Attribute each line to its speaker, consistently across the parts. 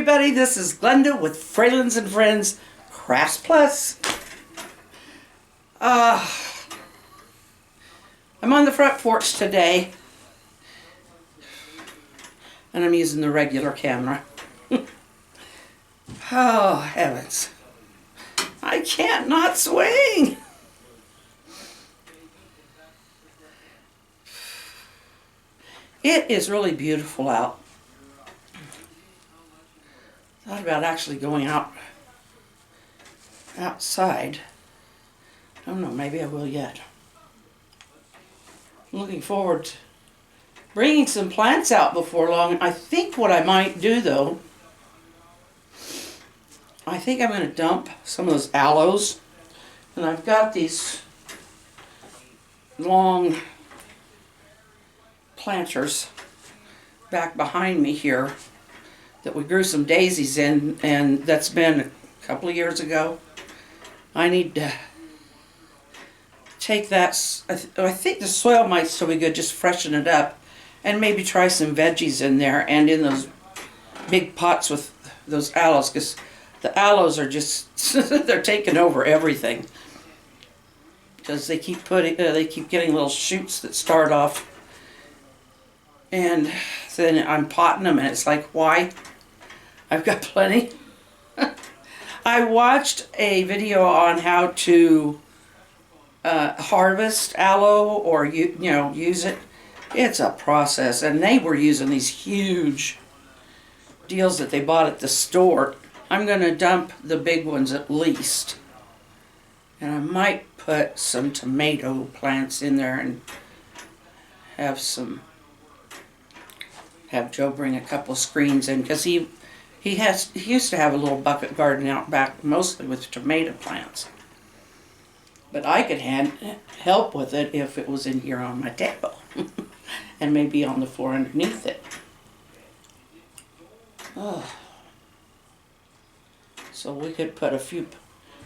Speaker 1: everybody, this is Glenda with Fralins and Friends Crafts Plus. I'm on the front porch today and I'm using the regular camera. Oh heavens, I can't not swing. It is really beautiful out. Thought about actually going outside. I don't know, maybe I will yet. I'm looking forward to bringing some plants out before long. I think what I might do though, I think I'm going to dump some of those aloes. And I've got these long planters back behind me here that we grew some daisies in, and that's been a couple of years ago. I need to take that, I think the soil might still be good, just freshen it up, and maybe try some veggies in there and in those big pots with those aloes, because the aloes are just, they're taking over everything. Because they keep getting little shoots that start off, and then I'm potting them, and it's like, why? I've got plenty. I watched a video on how to harvest aloe or use it. It's a process, and they were using these huge deals that they bought at the store. I'm going to dump the big ones at least, and I might put some tomato plants in there and have Joe bring a couple screens in, because he used to have a little bucket garden out back, mostly with tomato plants. But I could help with it if it was in here on my table, and maybe on the floor underneath it. Oh. So we could put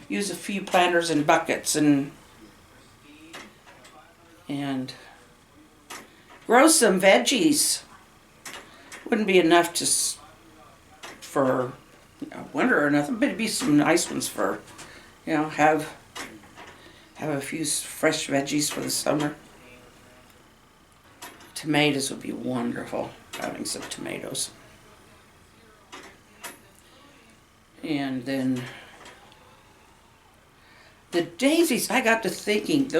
Speaker 1: use a few planters in buckets and grow some veggies. Wouldn't be enough for winter or nothing, but it'd be some nice ones for, have a few fresh veggies for the summer. Tomatoes would be wonderful, having some tomatoes. And then the daisies, I got to thinking,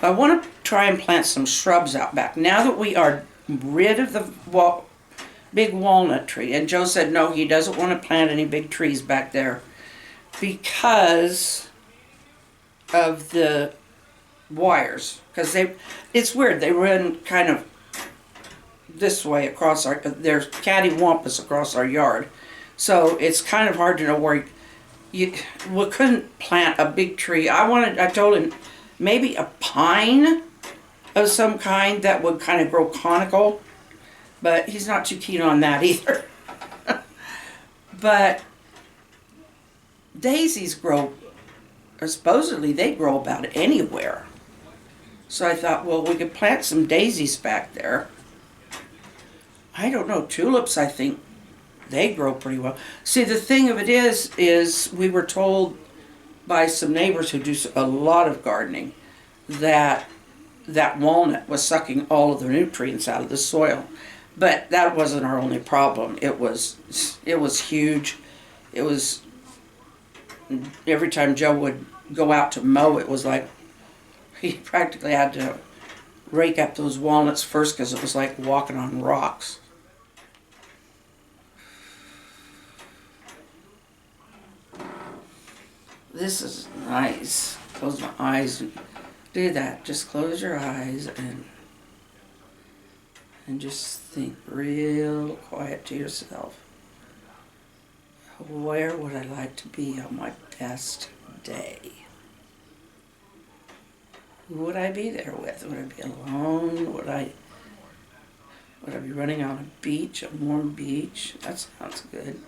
Speaker 1: I want to try and plant some shrubs out back. Now that we are rid of the big walnut tree, and Joe said no, he doesn't want to plant any big trees back there because of the wires. Because it's weird, they run kind of this way across there's cattywampus across our yard. So it's kind of hard to know where we couldn't plant a big tree. I told him maybe a pine of some kind that would kind of grow conical, but he's not too keen on that either. But daisies supposedly they grow about anywhere. So I thought, well, we could plant some daisies back there. I don't know, tulips, I think they grow pretty well. See, the thing of it is we were told by some neighbors who do a lot of gardening that walnut was sucking all of the nutrients out of the soil. But that wasn't our only problem. It was huge. It was, every time Joe would go out to mow, it was like he practically had to rake up those walnuts first, because it was like walking on rocks. This is nice. Close my eyes and do that. Just close your eyes and just think real quiet to yourself. Where would I like to be on my best day? Who would I be there with? Would I be alone? Would I be running on a beach, a warm beach? That sounds good.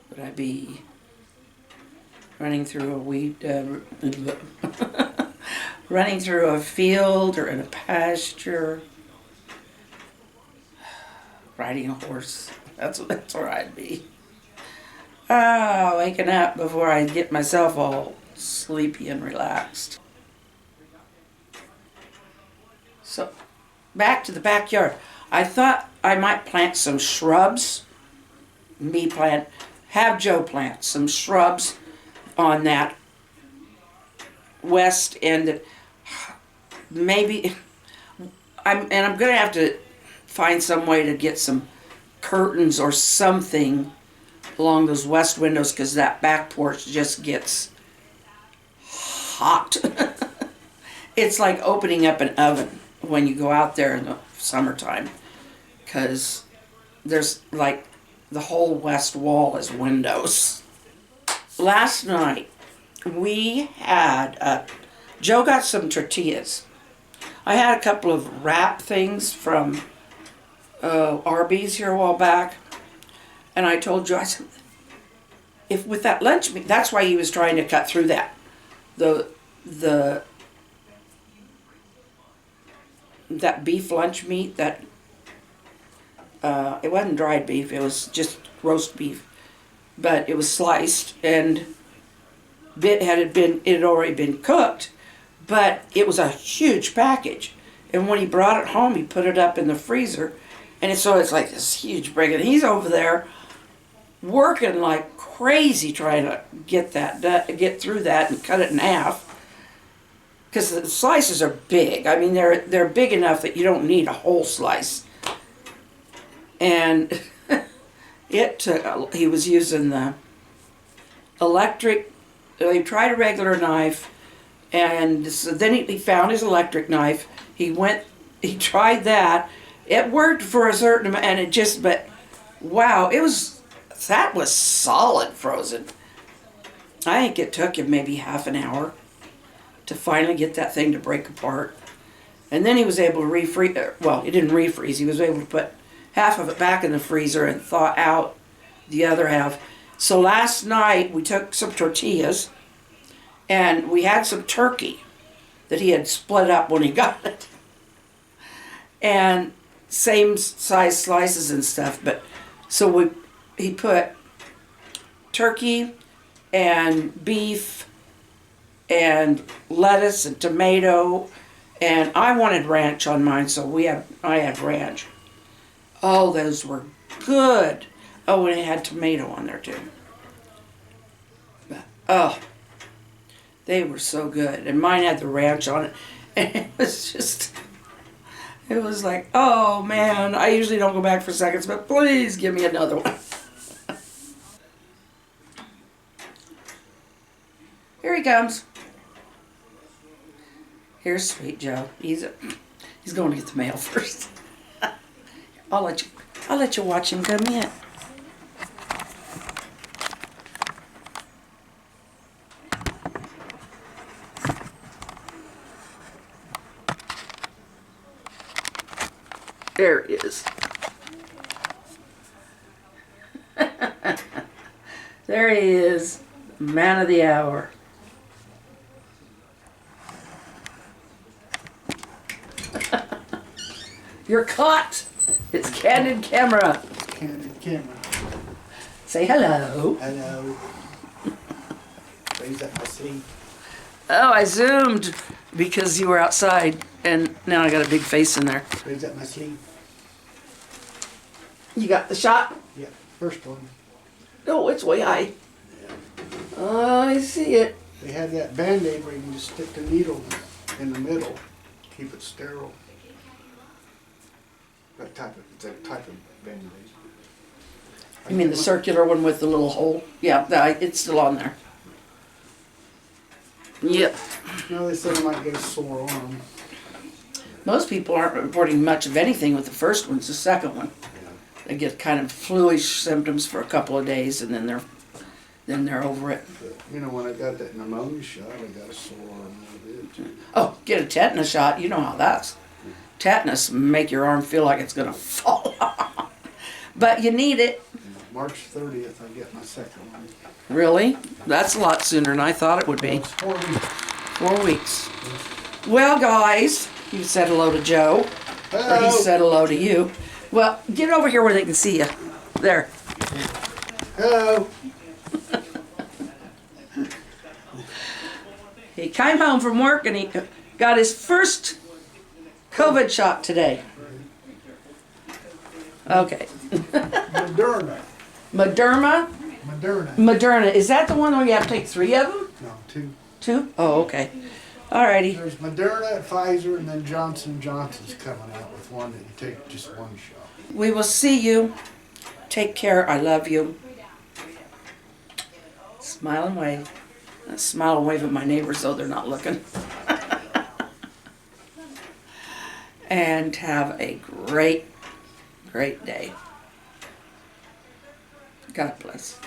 Speaker 1: Would I be running through running through a field or in a pasture? riding a horse. That's where I'd be. Ah, waking up before I get myself all sleepy and relaxed. So, back to the backyard. I thought I might plant some shrubs. Have Joe plant some shrubs on that west end. Maybe, I'm going to have to find some way to get some curtains or something along those west windows, because that back porch just gets hot. It's like opening up an oven when you go out there in the summertime, because there's like the whole west wall is windows. Last night we had Joe got some tortillas. I had a couple of wrap things from Arby's here a while back, and I told Joe, I said, if with that lunch meat, that's why he was trying to cut through that. That beef lunch meat, that it wasn't dried beef, it was just roast beef, but it was sliced, and it had already been cooked, but it was a huge package. And when he brought it home, he put it up in the freezer, and so it's like this huge brick, and he's over there working like crazy trying to get through that and cut it in half. Because the slices are big. I mean, they're big enough that you don't need a whole slice. And he was using the electric, he tried a regular knife, and so then he found his electric knife. He tried that. It worked for a certain amount, and but wow, that was solid frozen. I think it took him maybe half an hour to finally get that thing to break apart. And then he was able to refreeze, well, he didn't refreeze, he was able to put half of it back in the freezer and thaw out the other half. So last night we took some tortillas and we had some turkey that he had split up when he got it. And same size slices and stuff, but so he put turkey and beef and lettuce and tomato, and I wanted ranch on mine, so I had ranch. Oh, those were good. Oh, and it had tomato on there too. But, oh, they were so good, and mine had the ranch on it, and it was like, oh man, I usually don't go back for seconds, but please give me another one. Here he comes. Here's Sweet Joe. He's going to get the mail first. I'll let you watch him come in. There he is. There he is, man of the hour. You're caught. It's candid camera.
Speaker 2: Candid camera.
Speaker 1: Say hello.
Speaker 2: Hello. Raise up my sleeve.
Speaker 1: Oh, I zoomed because you were outside, and now I got a big face in there.
Speaker 2: Raise up my sleeve.
Speaker 1: You got the shot?
Speaker 2: Yeah, first one.
Speaker 1: Oh, it's way high.
Speaker 2: Yeah.
Speaker 1: Oh, I see it.
Speaker 2: They had that Band-Aid where you can just stick the needle in the middle, keep it sterile. It's a type of Band-Aid.
Speaker 1: You mean the circular one with the little hole? Yeah, it's still on there. Yep.
Speaker 2: No, they said I might get a sore arm.
Speaker 1: Most people aren't reporting much of anything with the first one. It's the second one.
Speaker 2: Yeah.
Speaker 1: They get kind of fluish symptoms for a couple of days, and then they're over it.
Speaker 2: But, when I got that pneumonia shot, I got a sore arm a little bit too.
Speaker 1: Oh, get a tetanus shot. You know how that's. Tetanus make your arm feel like it's going to fall off. But you need it.
Speaker 2: March 30th, I get my second one.
Speaker 1: Really? That's a lot sooner than I thought it would be.
Speaker 2: It's 4 weeks.
Speaker 1: 4 weeks. Well, guys, you said hello to Joe.
Speaker 2: Hello.
Speaker 1: Or he said hello to you. Well, get over here where they can see you. There.
Speaker 2: Hello.
Speaker 1: He came home from work and he got his first COVID shot today. Okay.
Speaker 2: Moderna.
Speaker 1: Moderna?
Speaker 2: Moderna.
Speaker 1: Moderna. Is that the one where you have to take 3 of them?
Speaker 2: No, two.
Speaker 1: 2? Oh, okay. Alrighty.
Speaker 2: There's Moderna, Pfizer, and then Johnson & Johnson's coming out with one that you take just one shot.
Speaker 1: We will see you. Take care. I love you. Smile and wave. I smile and wave at my neighbors though they're not looking. And have a great, great day. God bless.